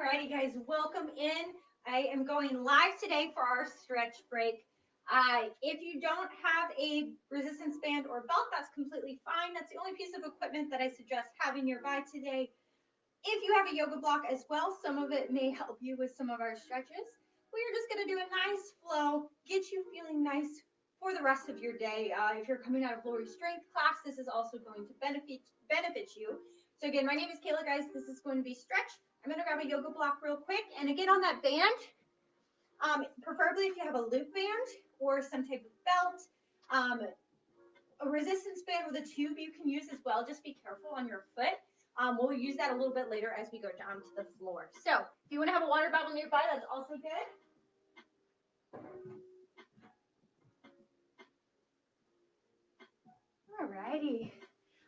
Alrighty, guys, welcome in. I am going live today for our stretch break. If you don't have a resistance band or belt, that's completely fine. That's the only piece of equipment that I suggest having nearby today. If you have a yoga block as well, some of it may help you with some of our stretches. We're just going to do a nice flow, get you feeling nice for the rest of your day. If you're coming out of Lori Strength class, this is also going to benefit you. So again, my name is Kayla, guys. This is going to be stretch. I'm going to grab a yoga block real quick. And again, on that band, preferably if you have a loop band or some type of belt, a resistance band with a tube you can use as well. Just be careful on your foot. We'll use that a little bit later as we go down to the floor. So if you want to have a water bottle nearby, that's also good. Alrighty.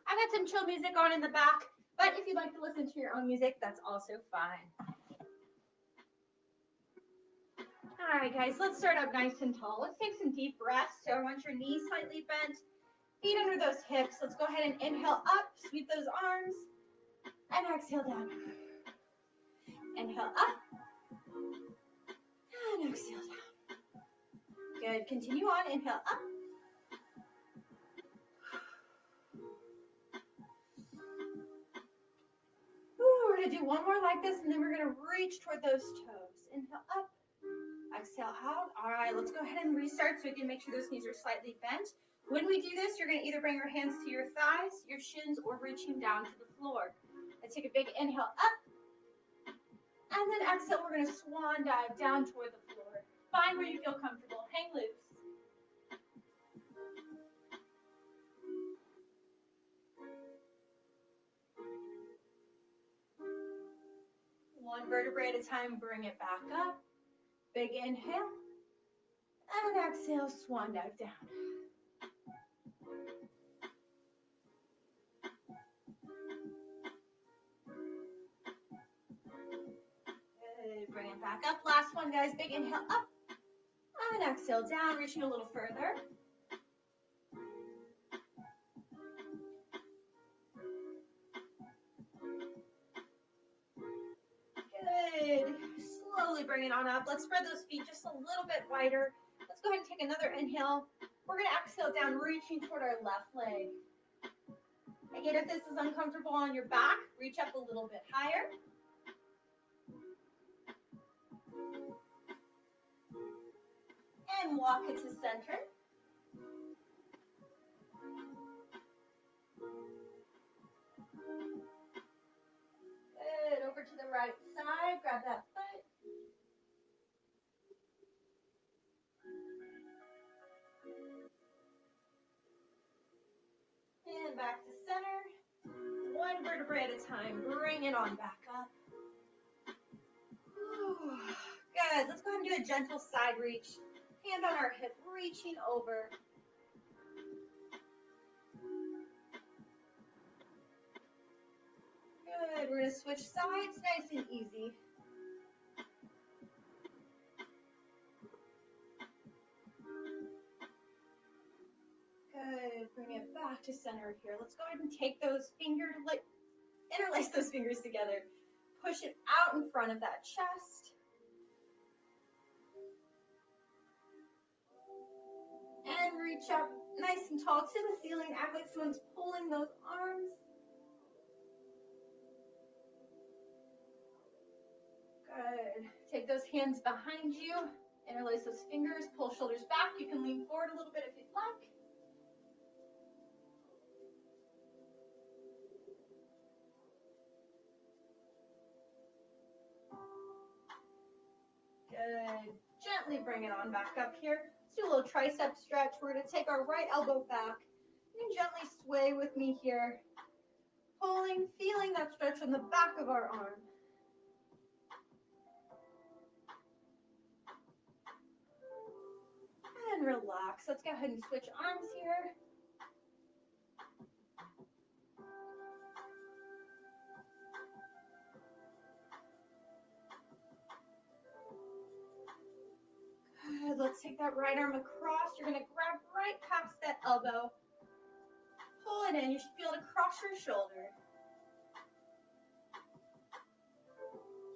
I've got some chill music on in the back, but if you'd like to listen to your own music, that's also fine. All right, guys, let's start up nice and tall. Let's take some deep breaths. So I want your knees slightly bent, feet under those hips. Let's go ahead and inhale up, sweep those arms, and exhale down. Inhale up, and exhale down. Good, continue on, inhale up. Ooh, we're gonna do one more like this, and then we're gonna reach toward those toes. Inhale up, exhale out. All right, let's go ahead and restart so we can make sure those knees are slightly bent. When we do this, you're gonna either bring your hands to your thighs, your shins, or reaching down to the floor. Let's take a big inhale up, and then exhale, we're gonna swan dive down toward the floor. Find where you feel comfortable, hang loose. One vertebrae at a time, bring it back up. Big inhale, and exhale, swan dive down. Good, bring it back up. Last one, guys, big inhale up, and exhale down, reaching a little further. Good. Slowly bring it on up. Let's spread those feet just a little bit wider. Let's go ahead and take another inhale. We're going to exhale down, reaching toward our left leg. Again, if this is uncomfortable on your back, reach up a little bit higher. And walk it to center. Good. Over to the right side. Grab that foot. And back to center. One vertebrae at a time. Bring it on back up. Ooh. Good. Let's go ahead and do a gentle side reach. Hand on our hip, reaching over. Good. We're going to switch sides, nice and easy. Good. Bring it back to center here. Let's go ahead and take those fingers, interlace those fingers together. Push it out in front of that chest. And reach up nice and tall to the ceiling. Act like someone's pulling those arms. Good. Take those hands behind you. Interlace those fingers. Pull shoulders back. You can lean forward a little bit if you'd like. Good. Gently bring it on back up here. Let's do a little tricep stretch. We're going to take our right elbow back and gently sway with me here. Pulling, feeling that stretch on the back of our arm. And relax. Let's go ahead and switch arms here. Good. Let's take that right arm across. You're going to grab right past that elbow. Pull it in. You should feel it across your shoulder.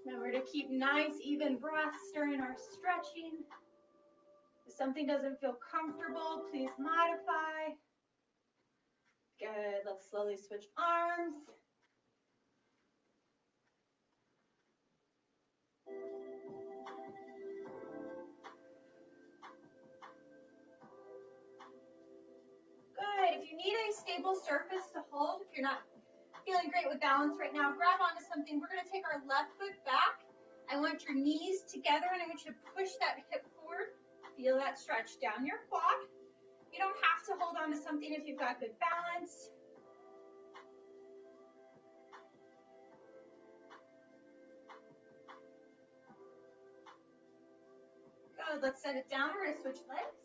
Remember to keep nice, even breaths during our stretching. If something doesn't feel comfortable, please modify. Good. Let's slowly switch arms. Good. If you need a stable surface to hold, if you're not feeling great with balance right now, grab onto something. We're going to take our left foot back. I want your knees together, and I want you to push that hip forward. Feel that stretch down your quad. You don't have to hold on to something if you've got good balance. Good. Let's set it down. We're going to switch legs.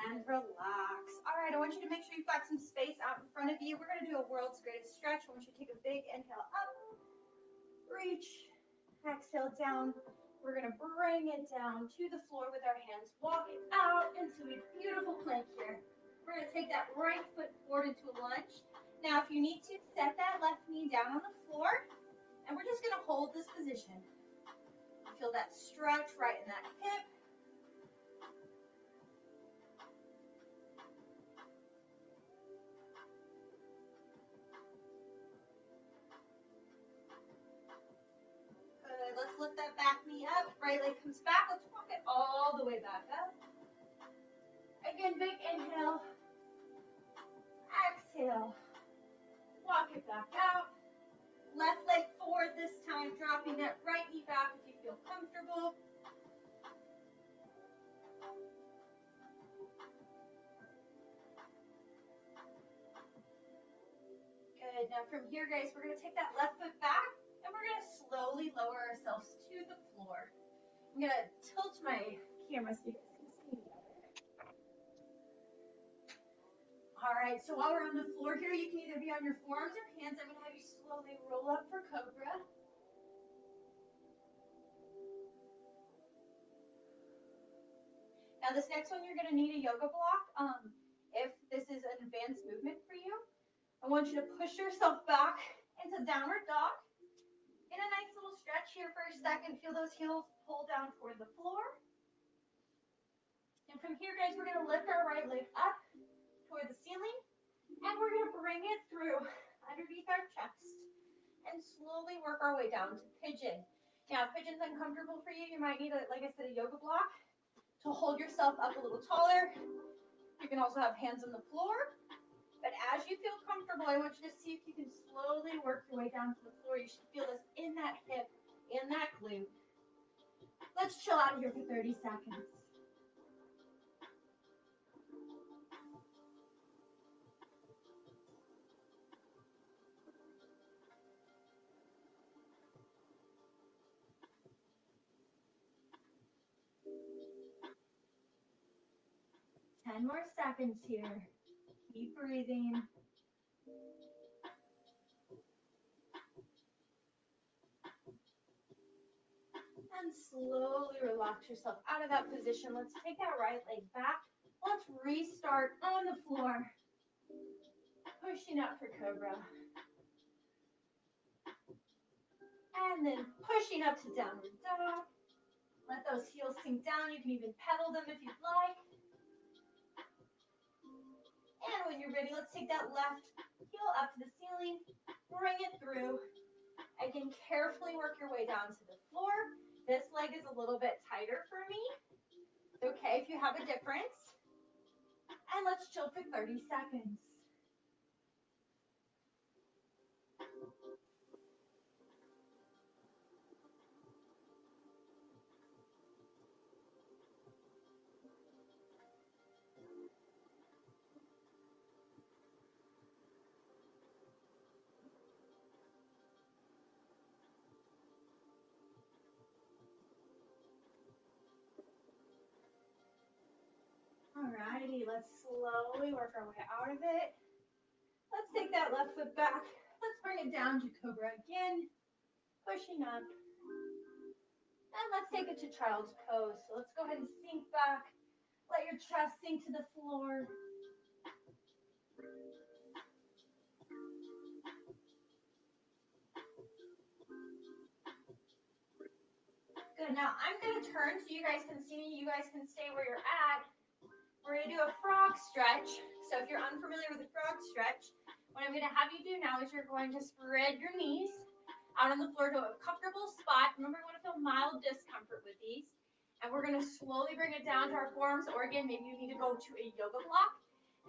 And relax. All right, I want you to make sure you've got some space out in front of you. We're going to do a world's greatest stretch. I want you to take a big inhale up, reach, exhale down. We're going to bring it down to the floor with our hands. Walk it out into a beautiful plank here. We're going to take that right foot forward into a lunge. Now, if you need to, set that left knee down on the floor, and we're just going to hold this position. Feel that stretch right in that hip. Good. Let's lift that back knee up. Right leg comes back. Let's walk it all the way back up. Again, big inhale. Exhale. Walk it back out. Left leg forward this time, dropping that right knee back if you feel comfortable. Good. Now from here, guys, we're going to take that left foot back, and we're going to slowly lower ourselves to the floor. I'm going to tilt my camera so you guys can see me better. All right, so while we're on the floor here, you can either be on your forearms or hands. I'm going to have you slowly roll up for cobra. Now this next one, you're going to need a yoga block. If this is an advanced movement for you, I want you to push yourself back into downward dog. In a nice little stretch here for a second. Feel those heels pull down toward the floor. And from here, guys, we're going to lift our right leg up toward the ceiling. And we're going to bring it through underneath our chest and slowly work our way down to pigeon. Now, if pigeon's uncomfortable for you, you might need, like I said, a yoga block to hold yourself up a little taller. You can also have hands on the floor. But as you feel comfortable, I want you to see if you can slowly work your way down to the floor. You should feel this in that hip, in that glute. Let's chill out here for 30 seconds. Ten more seconds here. Keep breathing. And slowly relax yourself out of that position. Let's take that right leg back. Let's restart on the floor. Pushing up for cobra. And then pushing up to downward dog. Let those heels sink down. You can even pedal them if you'd like. And when you're ready, let's take that left heel up to the ceiling. Bring it through. Again, carefully work your way down to the floor. This leg is a little bit tighter for me. It's okay if you have a difference. And let's chill for 30 seconds. Alrighty, let's slowly work our way out of it. Let's take that left foot back. Let's bring it down to cobra again. Pushing up. And let's take it to child's pose. So let's go ahead and sink back. Let your chest sink to the floor. Good. Now I'm going to turn so you guys can see me. You guys can stay where you're at. We're going to do a frog stretch. So if you're unfamiliar with a frog stretch, what I'm going to have you do now is you're going to spread your knees out on the floor to a comfortable spot. Remember, we want to feel mild discomfort with these. And we're going to slowly bring it down to our forearms, or again, maybe you need to go to a yoga block.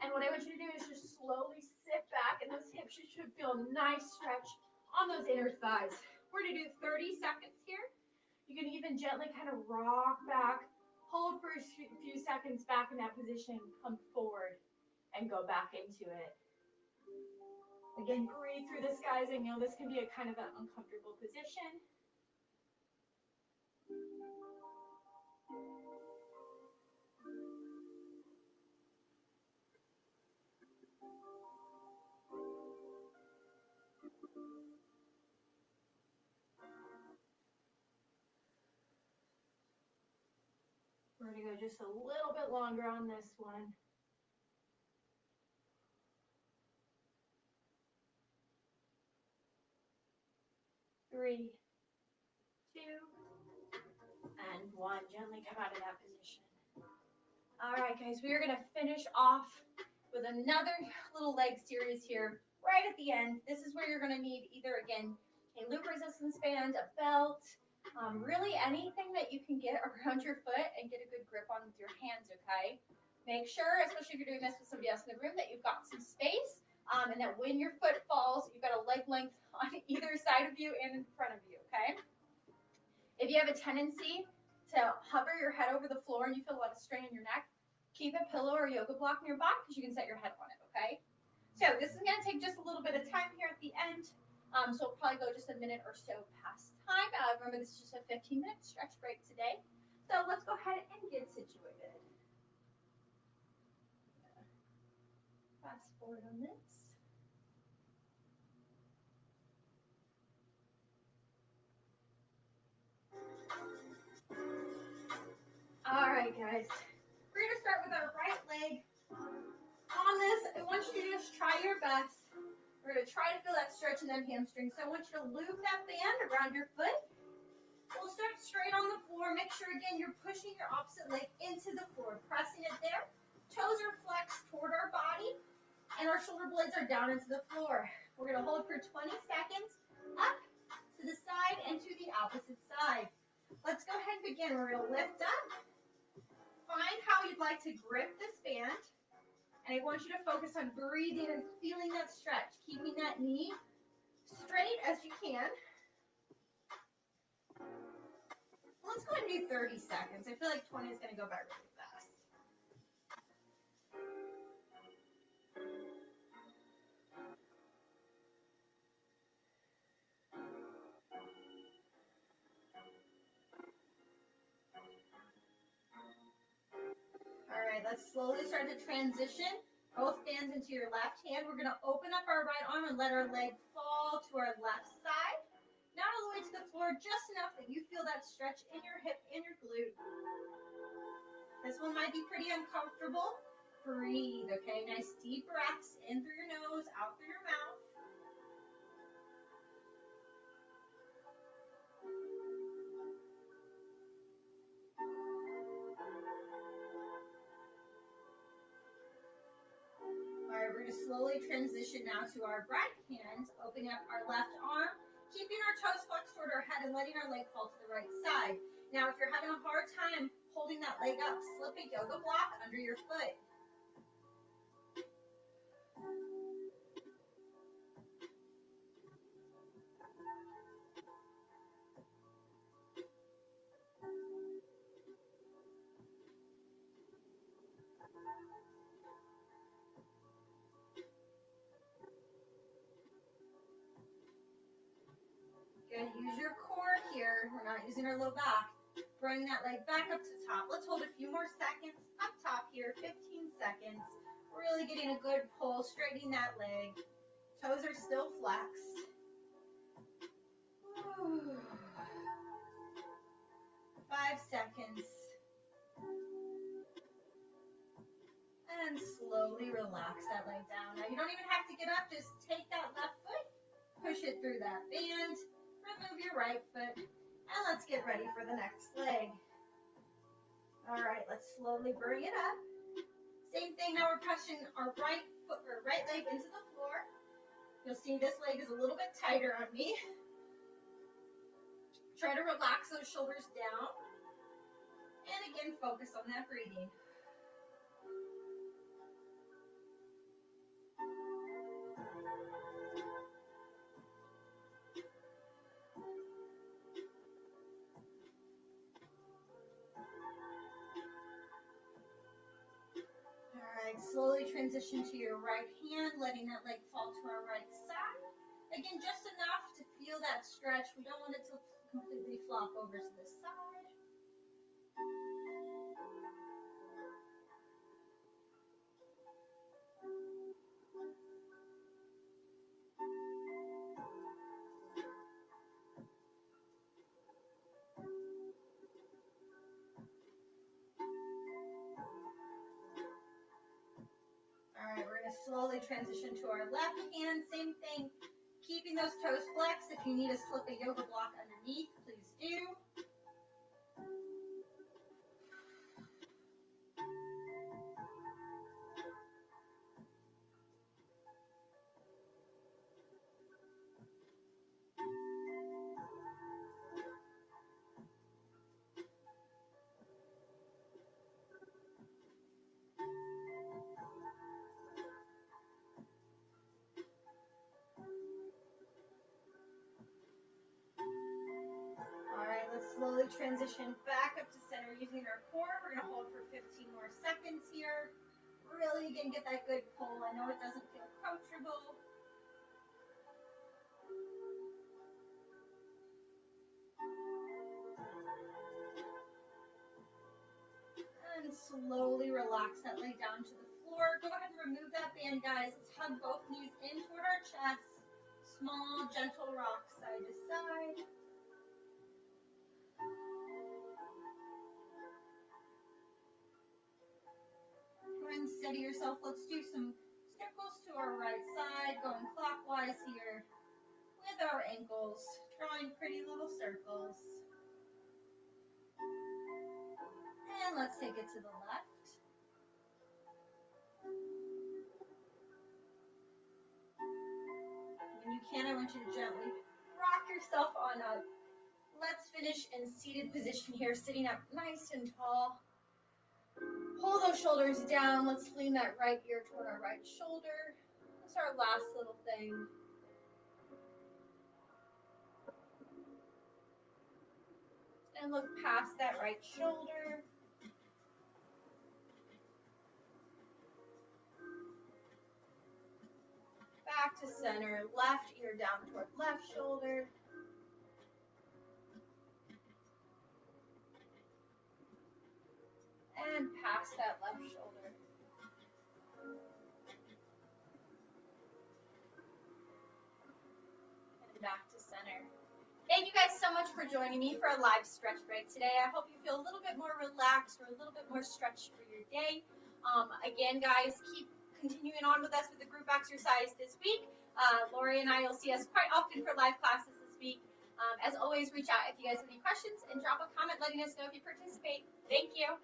And what I want you to do is just slowly sit back, and those hips, you should feel a nice stretch on those inner thighs. We're going to do 30 seconds here. You can even gently kind of rock back, hold for a few seconds back in that position, come forward, and go back into it. Again, breathe through this, guys. I know this can be a kind of an uncomfortable position. We're going to go just a little bit longer on this one. 3, 2, and 1. Gently come out of that position. All right, guys, we are going to finish off with another little leg series here right at the end. This is where you're going to need either, again, a loop resistance band, a belt, really anything that you can get around your foot and get a good grip on with your hands, okay? Make sure, especially if you're doing this with somebody else in the room, that you've got some space and that when your foot falls, you've got a leg length on either side of you and in front of you, okay? If you have a tendency to hover your head over the floor and you feel a lot of strain in your neck, keep a pillow or a yoga block nearby because you can set your head on it, okay? So this is going to take just a little bit of time here at the end. So we'll probably go just a minute or so past time. Remember, this is just a 15-minute stretch break today. So let's go ahead and get situated. Fast forward on this. All right, guys. We're going to start with our right leg. On this, I want you to just try your best. We're going to try to feel that stretch in that hamstring. So I want you to loop that band around your foot. We'll start straight on the floor. Make sure, again, you're pushing your opposite leg into the floor, pressing it there. Toes are flexed toward our body, and our shoulder blades are down into the floor. We're going to hold for 20 seconds, up to the side and to the opposite side. Let's go ahead and begin. We're going to lift up. Find how you'd like to grip this band. And I want you to focus on breathing and feeling that stretch, keeping that knee straight as you can. Let's go ahead and do 30 seconds. I feel like 20 is going to go by really fast. All right, let's slowly start to transition both hands into your left hand. We're going to open up our right arm and let our leg fall to our left side. Not all the way to the floor, just enough that you feel that stretch in your hip and your glute. This one might be pretty uncomfortable. Breathe, okay? Nice deep breaths in through your nose, out through your mouth. All right, we're going to slowly transition now to our right hand, opening up our left arm, keeping our toes flexed toward our head and letting our leg fall to the right side. Now, if you're having a hard time holding that leg up, slip a yoga block under your foot. Good. Use your core here. We're not using our low back. Bring that leg back up to top. Let's hold a few more seconds up top here, 15 seconds. Really getting a good pull, straightening that leg. Toes are still flexed. 5 And slowly relax that leg down. Now you don't even have to get up, just take that left foot, push it through that band, remove your right foot, and let's get ready for the next leg. All right, let's slowly bring it up. Same thing, now we're pushing our right foot or right leg into the floor. You'll see this leg is a little bit tighter on me. Try to relax those shoulders down. And again, focus on that breathing. All right, slowly transition to your right hand, letting that leg fall to our right side. Again, just enough to feel that stretch. We don't want it to completely flop over to the side. All right, we're going to slowly transition to our left hand. Same thing, keeping those toes flexed. If you need to slip a yoga block underneath, please do. Slowly transition back up to center using our core. We're going to hold for 15 more seconds here. Really, again, get that good pull. I know it doesn't feel comfortable. And slowly relax that leg down to the floor. Go ahead and remove that band, guys. Let's hug both knees in toward our chest. Small, gentle rock side to side. And steady yourself. Let's do some circles to our right side, going clockwise here with our ankles, drawing pretty little circles. And let's take it to the left. When you can, I want you to gently rock yourself on up. Let's finish in seated position here, sitting up nice and tall. Pull those shoulders down. Let's lean that right ear toward our right shoulder. That's our last little thing. And look past that right shoulder. Back to center. Left ear down toward left shoulder. And past that left shoulder. And back to center. Thank you guys so much for joining me for a live stretch break today. I hope you feel a little bit more relaxed or a little bit more stretched for your day. Again, guys, keep continuing on with us with the group exercise this week. Lori and I, you'll see us quite often for live classes this week. As always, reach out if you guys have any questions and drop a comment letting us know if you participate. Thank you.